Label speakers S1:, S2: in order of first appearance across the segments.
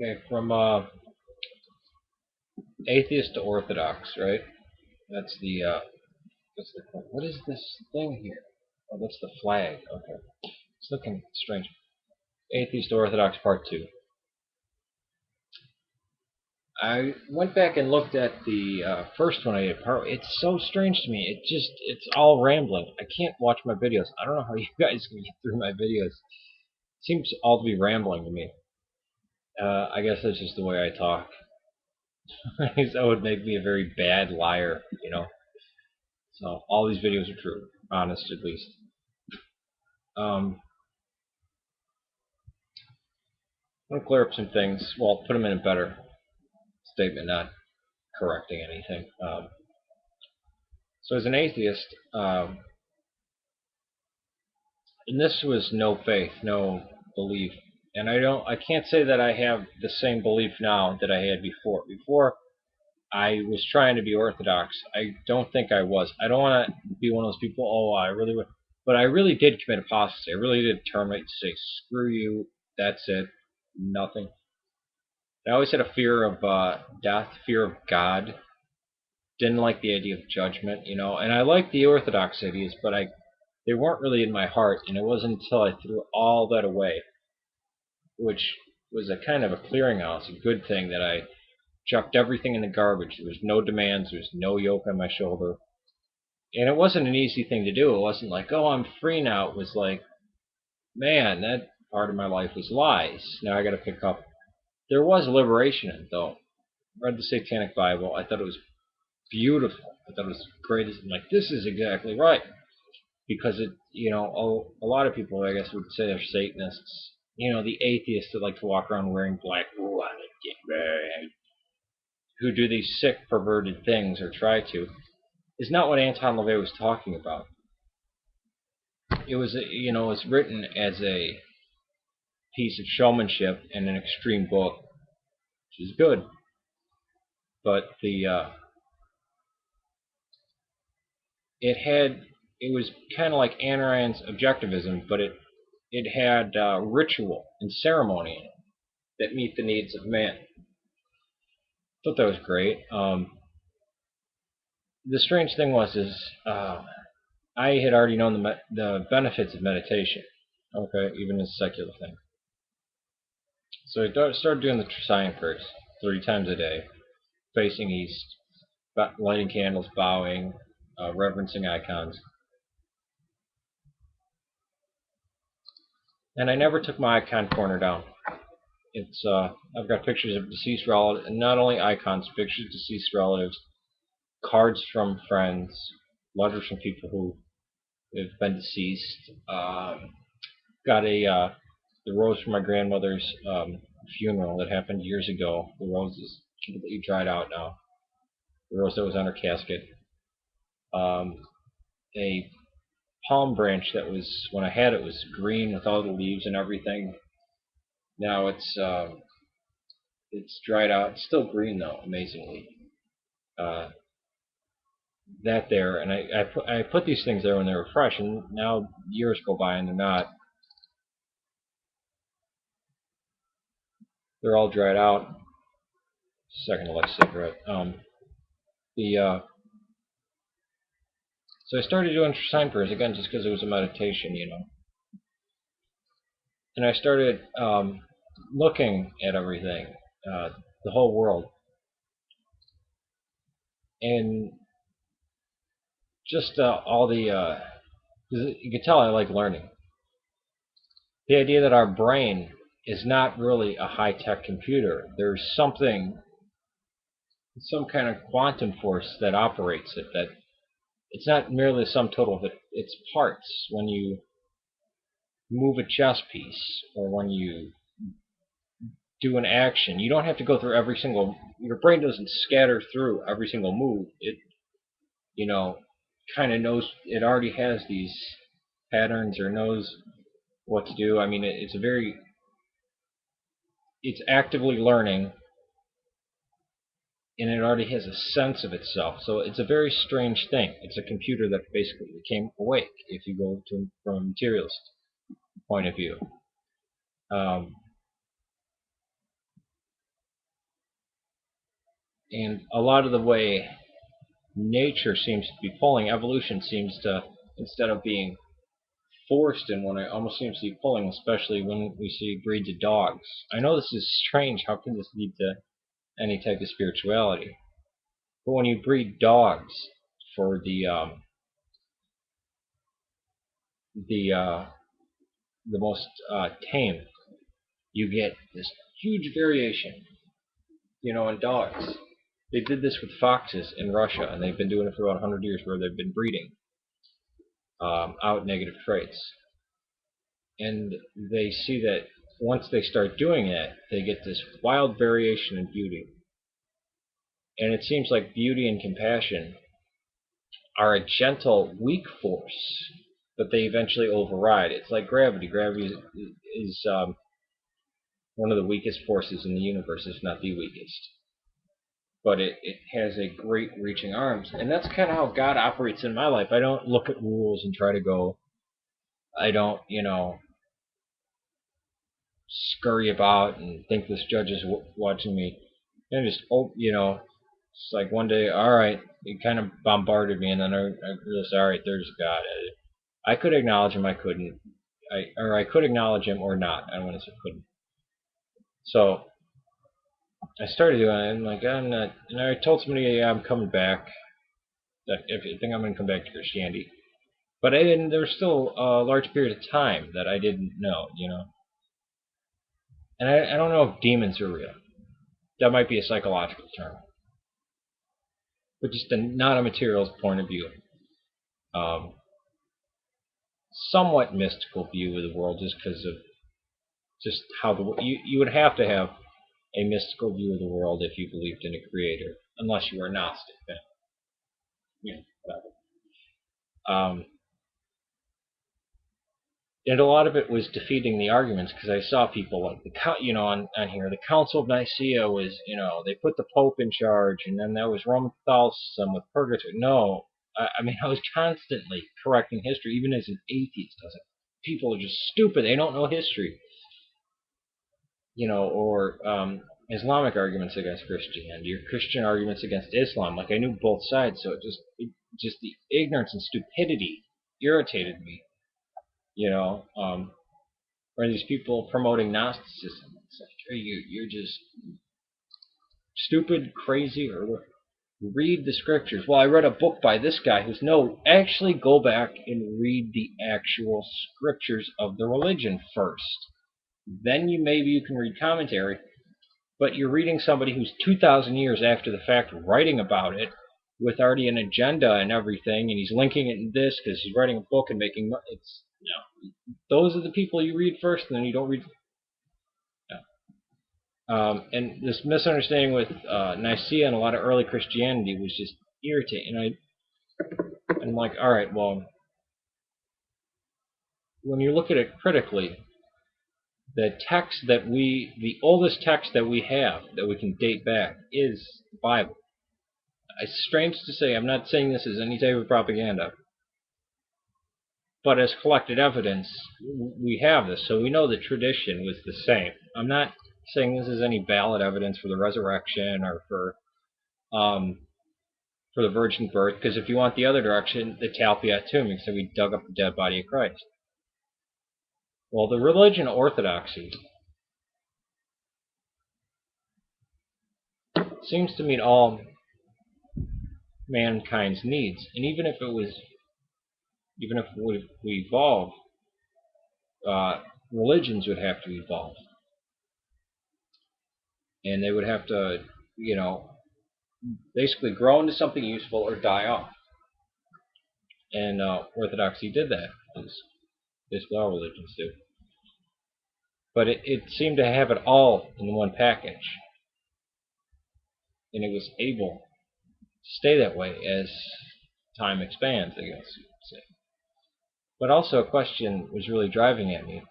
S1: Okay, from atheist to orthodox, right? That's the what is this thing here? Oh, that's the flag. Okay, it's looking strange. Atheist to orthodox part two. I went back and looked at the first one I did. It's so strange to me. It's all rambling. I can't watch my videos. I don't know how you guys can get through my videos. It seems all to be rambling to me. I guess that's just the way I talk. That would make me a very bad liar, you know. So all these videos are true, honest at least. Um, I'm gonna clear up some things. Well, put them in a better statement, not correcting anything. So as an atheist, and this was no faith, no belief, and I can't say that I have the same belief now that I had before. Before I was trying to be orthodox. I don't think I was. I don't want to be one of those people. Oh, I really would, but I really did commit apostasy. I really did terminate to say, screw you. That's it. Nothing. I always had a fear of death, fear of God. Didn't like the idea of judgment, you know. And I liked the orthodox ideas, but they weren't really in my heart. And it wasn't until I threw all that away, which was a kind of a clearinghouse, a good thing, that I chucked everything in the garbage. There was no demands. There was no yoke on my shoulder. And it wasn't an easy thing to do. It wasn't like, oh, I'm free now. It was like, man, that part of my life was lies. Now I got to pick up. There was liberation in it, though. Read the Satanic Bible. I thought it was beautiful. I thought it was great. I'm like, this is exactly right. Because it, you know, a lot of people, I guess, would say they're Satanists. You know, the atheists that like to walk around wearing black, ooh, who do these sick, perverted things or try to, is not what Anton LaVey was talking about. It was, you know, it was written as a piece of showmanship and an extreme book, which is good. But it was kind of like Ayn Rand's objectivism, but it had ritual and ceremony in it that meet the needs of man. Thought that was great. The strange thing was is I had already known the benefits of meditation. Okay, even as a secular thing. So I started doing the Tricyon prayers 3 times a day, facing east, lighting candles, bowing, reverencing icons. And I never took my icon corner down. It's I've got pictures of deceased relatives, and not only icons, pictures of deceased relatives, cards from friends, letters from people who have been deceased. Got the rose from my grandmother's funeral that happened years ago. The rose is completely dried out now. The rose that was on her casket. Um, a palm branch that was, when I had it, was green with all the leaves and everything. Now it's dried out. It's still green though, amazingly. Uh, that there, and I put these things there when they were fresh, and now years go by and they're not. They're all dried out. Second to light cigarette. The So I started doing sign prayers again, just because it was a meditation, you know. And I started looking at everything, uh, the whole world, and just all the. You can tell I like learning. The idea that our brain is not really a high-tech computer. There's some kind of quantum force that operates it. That it's not merely the sum total of its parts. When you move a chess piece, or when you do an action, you don't have to go through every single. Your brain doesn't scatter through every single move. It, you know, kind of knows. It already has these patterns or knows what to do. I mean, it's actively learning, and it already has a sense of itself. So it's a very strange thing. It's a computer that basically became awake, if you go from a materialist point of view. Um, And a lot of the way nature seems to be pulling, evolution seems to, instead of being forced in one, it almost seems to be pulling, especially when we see breeds of dogs. I know this is strange. How can this lead to any type of spirituality? But when you breed dogs for the the most tame, you get this huge variation, in dogs. They did this with foxes in Russia, and they've been doing it for about 100 years, where they've been breeding out negative traits. And they see that once they start doing it, they get this wild variation in beauty. And it seems like beauty and compassion are a gentle, weak force, but they eventually override. It's like gravity. Gravity is one of the weakest forces in the universe, if not the weakest. But it has a great reaching arms. And that's kind of how God operates in my life. I don't look at rules and try to go, I don't, scurry about and think this judge is watching me. And just, it's like one day, all right, he kind of bombarded me, and then I realized, all right, there's God. I could acknowledge him, I couldn't. I could acknowledge him or not. I don't want to say couldn't. So I started doing it, and like, I'm not. And I told somebody, yeah, I'm coming back. That if you think I'm going to come back to Christianity, but I didn't. There was still a large period of time that I didn't know. And I don't know if demons are real. That might be a psychological term, but just not a materialist point of view. Um, Somewhat mystical view of the world, just because of just how you would have to have a mystical view of the world if you believed in a creator, unless you were Gnostic. Then, whatever. And a lot of it was defeating the arguments, because I saw people like on here, the Council of Nicaea was, they put the Pope in charge, and then that was Roman Catholicism with purgatory. No, I mean, I was constantly correcting history, even as an atheist. I was like, people are just stupid. They don't know history. Or Islamic arguments against Christianity, or Christian arguments against Islam. Like, I knew both sides, so just the ignorance and stupidity irritated me. Or these people promoting Gnosticism. It's like, hey, you're just stupid, crazy, or read the scriptures. Well, I read a book by this guy who's no. Actually, go back and read the actual scriptures of the religion first. Then maybe you can read commentary. But you're reading somebody who's 2,000 years after the fact writing about it, with already an agenda and everything, and he's linking it in this because he's writing a book and making it's those are the people you read first, and then you don't read. And this misunderstanding with Nicaea and a lot of early Christianity was just irritating. And I'm like, all right, well, when you look at it critically, the oldest text that we have that we can date back is the Bible. It's strange to say, I'm not saying this as any type of propaganda, but as collected evidence, we have this, so we know the tradition was the same. I'm not saying this is any valid evidence for the resurrection or for the virgin birth, because if you want the other direction, the Talpiot tomb, so we dug up the dead body of Christ. Well, the religion of Orthodoxy seems to meet all mankind's needs, and even if we evolve, religions would have to evolve, and they would have to, basically grow into something useful or die off. And Orthodoxy did that, as basically all religions do. But it seemed to have it all in one package, and it was able to stay that way as time expands, I guess you could say. But also a question was really driving at me.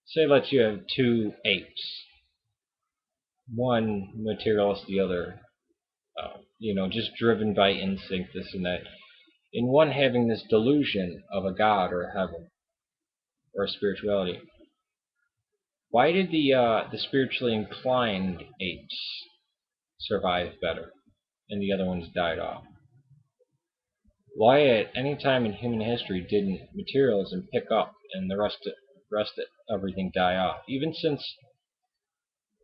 S1: Say you have two apes, one materialist, the other, just driven by instinct, this and that, and one having this delusion of a god or a heaven or a spirituality. Why did the spiritually inclined apes survived better, and the other ones died off. Why at any time in human history didn't materialism pick up and the rest of everything die off? Even since,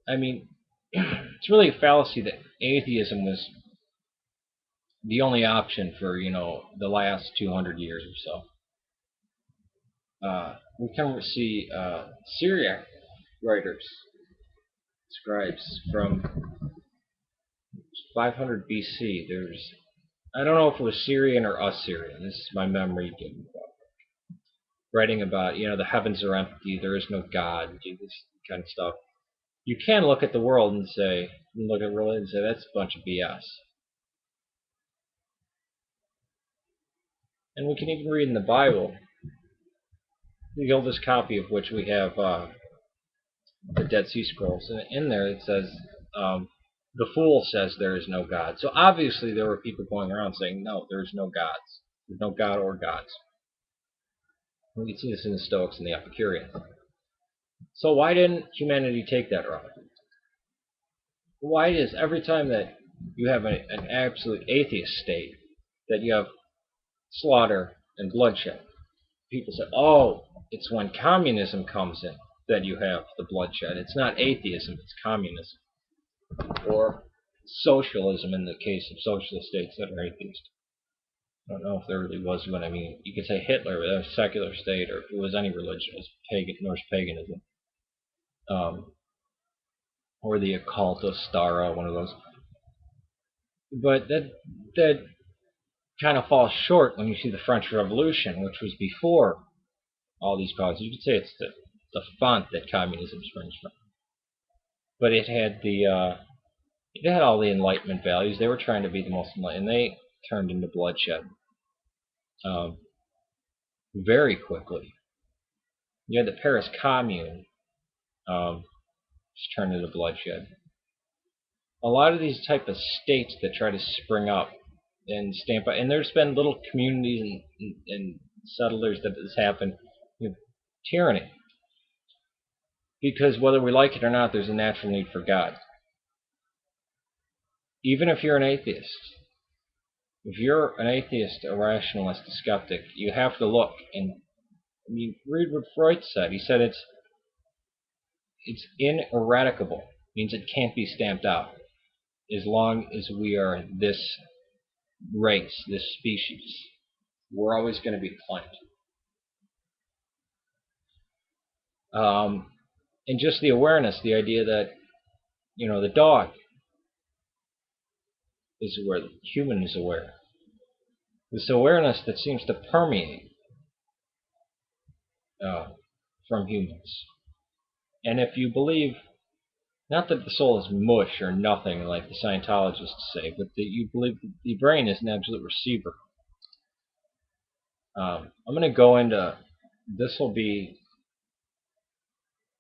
S1: I mean, it's really a fallacy that atheism was the only option for, the last 200 years or so. We can see Syriac writers, scribes from 500 BC. I don't know if it was Syrian or Assyrian. This is my memory getting writing about, the heavens are empty, there is no God, this kind of stuff. You can look at the world and look at religion and say that's a bunch of BS. And we can even read in the Bible, the oldest copy of which we have the Dead Sea Scrolls. And in there it says, the fool says there is no God. So obviously there were people going around saying, no, there's no gods. There's no God or gods. We can see this in the Stoics and the Epicureans. So why didn't humanity take that route? Why is every time that you have an absolute atheist state, that you have slaughter and bloodshed, people say, oh, it's when communism comes in that you have the bloodshed. It's not atheism, it's communism. Or socialism in the case of socialist states that are atheist. I don't know if there really was one. I mean, you could say Hitler was a secular state, or if it was any religion, it was Norse paganism. Or the occulto Stara, one of those. But that kind of falls short when you see the French Revolution, which was before all these causes. You could say it's the font that communism springs from. But it had all the Enlightenment values. They were trying to be the most enlightened, and they turned into bloodshed very quickly. You had the Paris Commune, just turned into bloodshed. A lot of these type of states that try to spring up and stamp out, and there's been little communities and settlers that has happened. Tyranny. Because whether we like it or not, there's a natural need for God. Even if you're an atheist, a rationalist, a skeptic, you have to look and read what Freud said. He said it's ineradicable, means it can't be stamped out as long as we are this race, this species. We're always going to be claimed. And just the awareness, the idea that, the dog is aware, the human is aware. This awareness that seems to permeate from humans. And if you believe, not that the soul is mush or nothing like the Scientologists say, but that you believe that the brain is an absolute receiver. I'm going to go into, this will be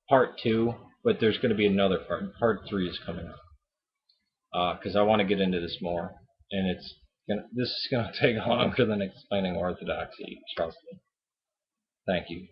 S1: part 2, but there's going to be another part. Part 3 is coming up. Because I want to get into this more. And this is going to take longer than explaining Orthodoxy, trust me. Thank you.